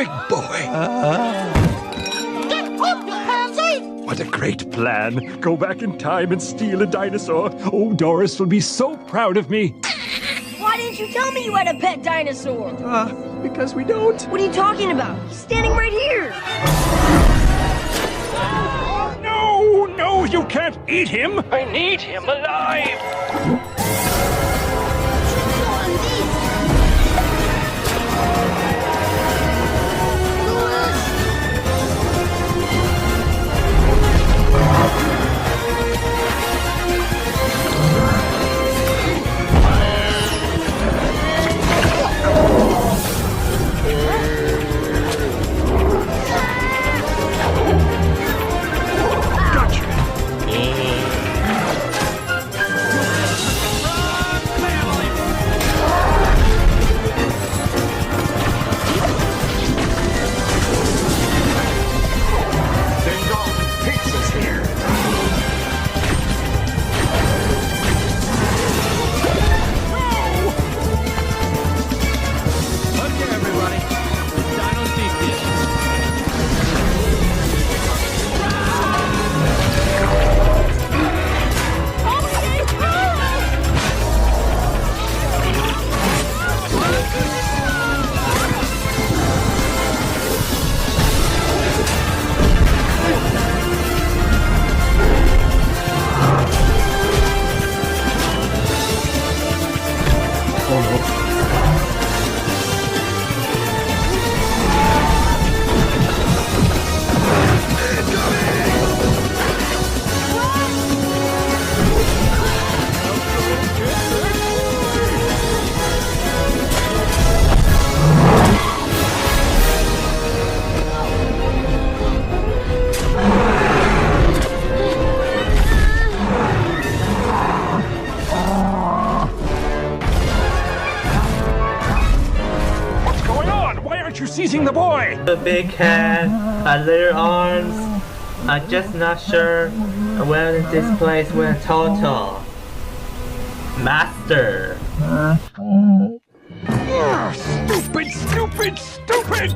big boy. Get up, you pansy! What a great plan. Go back in time and steal a dinosaur. Oh, Doris will be so proud of me. Why didn't you tell me you had a pet dinosaur? Because we don't. What are you talking about? He's standing right here. No, you can't eat him. I need him alive. Seizing the boy! A big head, a little arms. I'm just not sure where this place went total. Master! Stupid!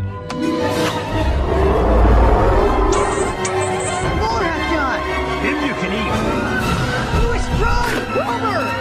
More have done! Him you can eat! Louis, run! Over!